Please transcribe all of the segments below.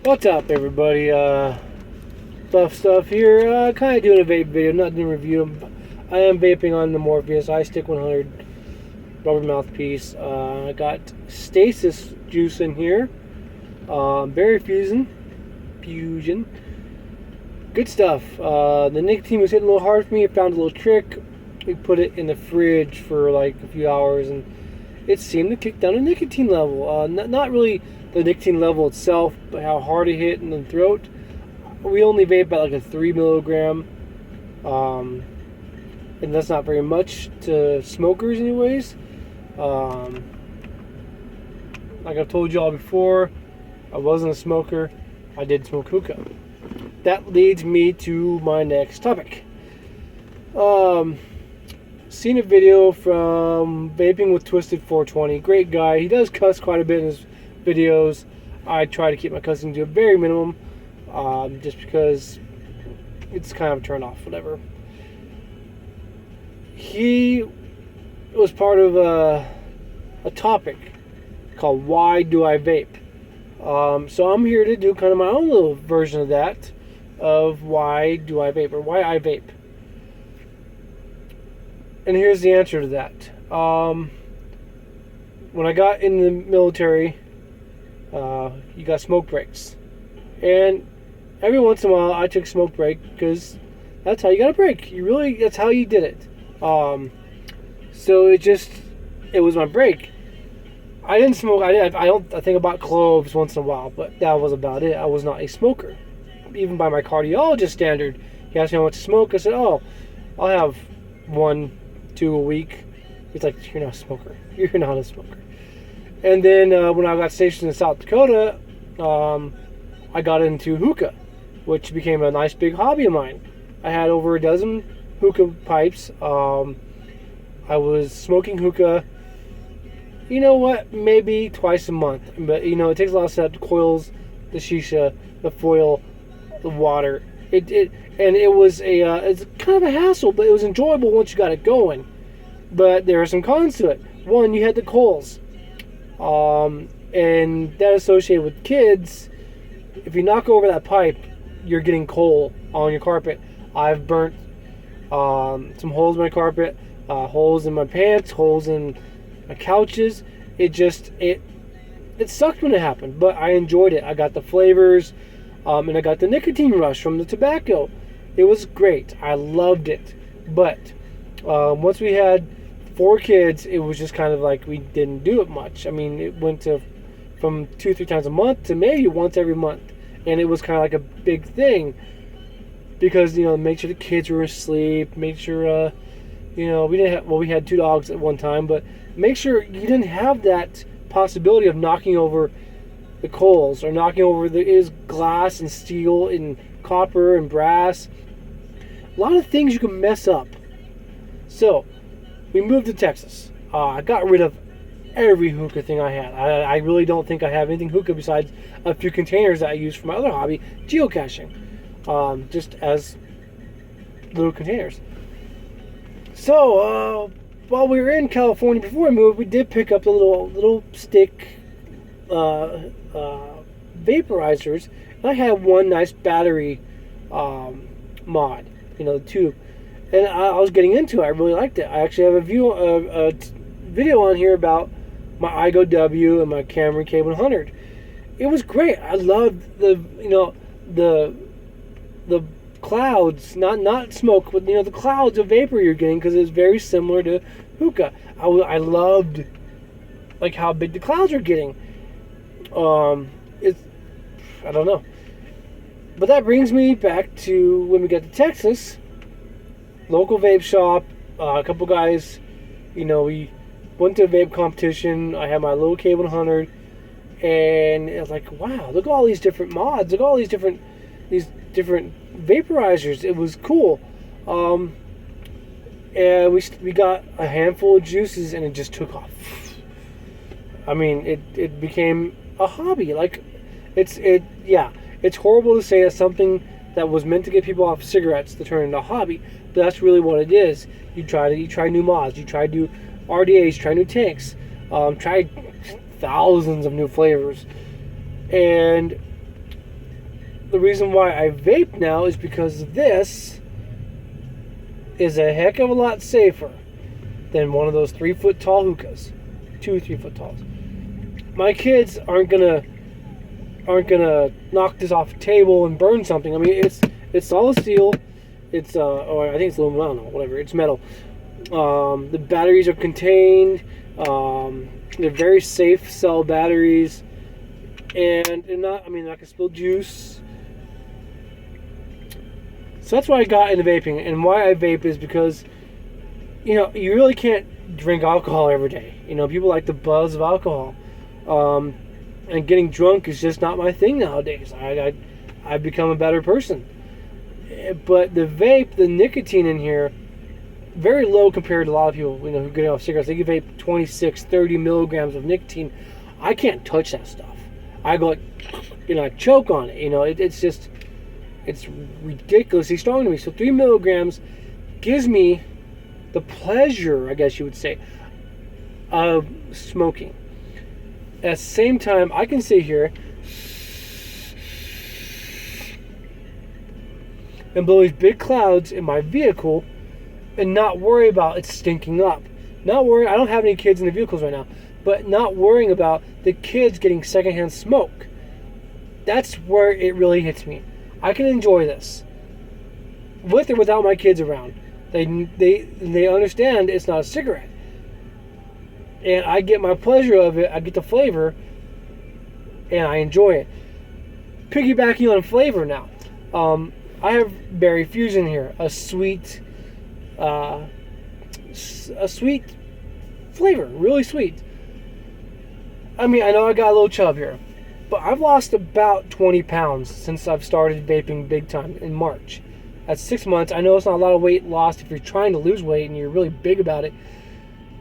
What's up, everybody? Tough stuff here. Kind of doing a vape video, not doing a review. I am vaping on the Morpheus iStick 100 rubber mouthpiece. I got Stasis juice in here. Berry fusion. Good stuff. The nicotine was hitting a little hard for me. I found a little trick. We put it in the fridge for like a few hours, and it seemed to kick down the nicotine level. Not really the nicotine level itself, but how hard it hit in the throat. We only vape at like a 3 milligram, and that's not very much to smokers, anyways. Like I've told you all before, I wasn't a smoker. I did smoke hookah. That leads me to my next topic. Seen a video from Vaping with Twisted 420. Great guy. He does cuss quite a bit in his videos. I try to keep my cussing to a very minimum, just because it's kind of a turn off, whatever. He was part of a topic called "Why Do I Vape?" So I'm here to do kind of my own little version of that, of why do I vape, or why I vape. And here's the answer to that. When I got in the military, you got smoke breaks. And every once in a while I took smoke break because that's how you got a break. That's how you did it. So it was my break. I didn't smoke. I think about cloves once in a while, but that was about it. I was not a smoker. Even by my cardiologist standard, he asked me how much to smoke. I said, "Oh, I'll have 1-2 a week." He's like, "You're not a smoker. You're not a smoker." And then when I got stationed in South Dakota, I got into hookah, which became a nice big hobby of mine. I had over a dozen hookah pipes. I was smoking hookah, you know what, maybe twice a month. But, it takes a lot of setup, the coils, the shisha, the foil, the water. It was it's kind of a hassle, but it was enjoyable once you got it going. But there are some cons to it. One, you had the coals. And that associated with kids, if you knock over that pipe, you're getting coal on your carpet. I've burnt some holes in my carpet, holes in my pants, holes in my couches. It sucked when it happened, but I enjoyed it. I got the flavors, and I got the nicotine rush from the tobacco. It was great. I loved it. But once we had 4 kids, it was just kind of like we didn't do it much. I mean, it went from 2-3 times a month to maybe once every month, and it was kind of like a big thing because make sure the kids were asleep, make sure we had 2 dogs at one time, but make sure you didn't have that possibility of knocking over the coals or knocking over glass and steel and copper and brass. A lot of things you can mess up. So we moved to Texas. I got rid of every hookah thing I had. I really don't think I have anything hookah besides a few containers that I use for my other hobby, geocaching, just as little containers. So while we were in California before we moved, we did pick up the little stick vaporizers. And I had one nice battery mod, the tube. And I was getting into it. I really liked it. I actually have a video on here about my iGo W and my Cameron K100. It was great. I loved the clouds, not smoke, but the clouds of vapor you're getting, because it's very similar to hookah. I loved like how big the clouds are getting. I don't know. But that brings me back to when we got to Texas. Local vape shop, a couple guys, we went to a vape competition. I had my little K100, and it was like, wow, look at all these different mods, look at all these different vaporizers. It was cool. And we got a handful of juices, and it just took off. I mean, it became a hobby. Like, it's horrible to say that something that was meant to get people off cigarettes to turn into a hobby, but that's really what it is. You try new mods, you try new RDAs, try new tanks, try thousands of new flavors, and the reason why I vape now is because this is a heck of a lot safer than one of those 3-foot tall hookahs. 2 3-foot talls. My kids aren't gonna knock this off a table and burn something. I mean, it's solid steel. It's I think it's aluminum. I don't know. Whatever. It's metal. The batteries are contained. They're very safe cell batteries, and they're not. I mean, I can spill juice. So that's why I got into vaping, and why I vape is because, you know, you really can't drink alcohol every day. You know, people like the buzz of alcohol, and getting drunk is just not my thing nowadays. I've become a better person. But the vape, the nicotine in here, very low compared to a lot of people, you know, who get off cigarettes. They can vape 26, 30 milligrams of nicotine. I can't touch that stuff. I go like, you know, I choke on it. You know, it's just, it's ridiculously strong to me. So 3 milligrams gives me the pleasure, I guess you would say, of smoking. At the same time, I can sit here and blow these big clouds in my vehicle and not worry about it stinking up. Not worry. I don't have any kids in the vehicles right now, but not worrying about the kids getting secondhand smoke. That's where it really hits me. I can enjoy this with or without my kids around. They understand it's not a cigarette, and I get my pleasure of it. I get the flavor, and I enjoy it. Piggybacking on flavor now, I have berry fusion here, a sweet flavor, really sweet. I mean, I know I got a little chub here, but I've lost about 20 pounds since I've started vaping big time in March. That's 6 months. I know it's not a lot of weight lost if you're trying to lose weight and you're really big about it.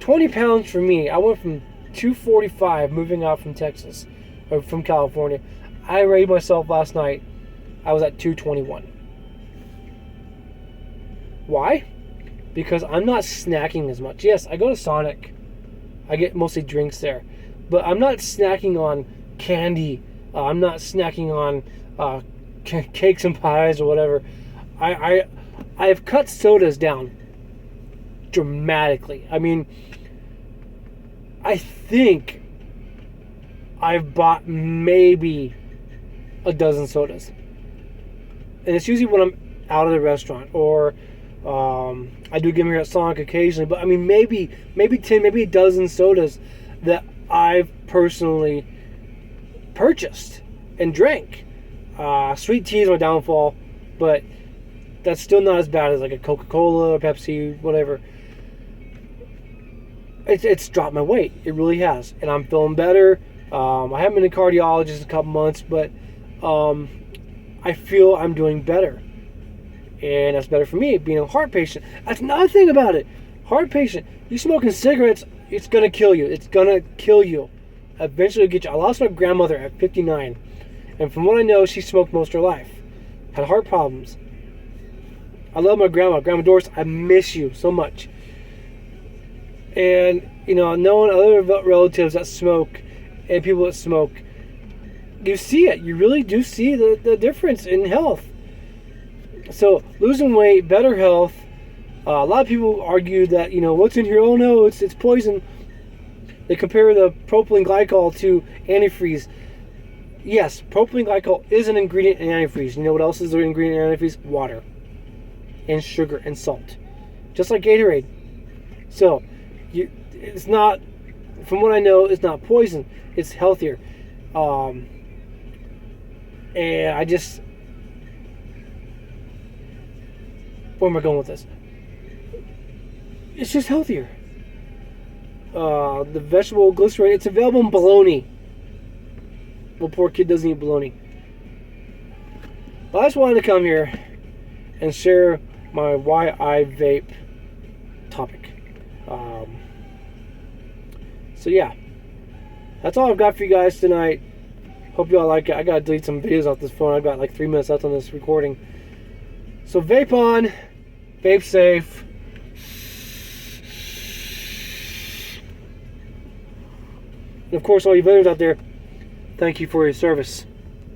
20 pounds for me. I went from 245 moving out from Texas, or from California. I weighed myself last night. I was at 221. Why? Because I'm not snacking as much. Yes, I go to Sonic. I get mostly drinks there. But I'm not snacking on candy. I'm not snacking on cakes and pies or whatever. I have cut sodas down dramatically. I mean, I think I've bought maybe a dozen sodas. And it's usually when I'm out of the restaurant, or I do get them here at Sonic occasionally. But I mean, maybe 10, maybe a dozen sodas that I've personally purchased and drank. Sweet tea is my downfall, but that's still not as bad as like a Coca-Cola or Pepsi, whatever. It's dropped my weight. It really has. And I'm feeling better. I haven't been a cardiologist in a couple months, but I feel I'm doing better. And that's better for me, being a heart patient. That's another thing about it. Heart patient. You smoking cigarettes, it's going to kill you. It's going to kill you. Eventually it'll get you. I lost my grandmother at 59. And from what I know, she smoked most of her life. Had heart problems. I love my grandma. Grandma Doris, I miss you so much. And, you know, knowing other relatives that smoke and people that smoke, you see it. You really do see the difference in health. So, losing weight, better health. A lot of people argue that, you know, what's in here? Oh, no, it's poison. They compare the propylene glycol to antifreeze. Yes, propylene glycol is an ingredient in antifreeze. You know what else is an ingredient in antifreeze? Water. And sugar and salt. Just like Gatorade. So, it's not, from what I know, it's not poison. It's healthier. And I just, where am I going with this? It's just healthier. The vegetable glycerin, it's available in bologna. Well, poor kid doesn't eat bologna. But I just wanted to come here and share my why I vape topic. So yeah, that's all I've got for you guys tonight. Hope you all like it. I gotta delete some videos off this phone. I've got like 3 minutes left on this recording. So vape on, vape safe. And of course, all you vapers out there, thank you for your service.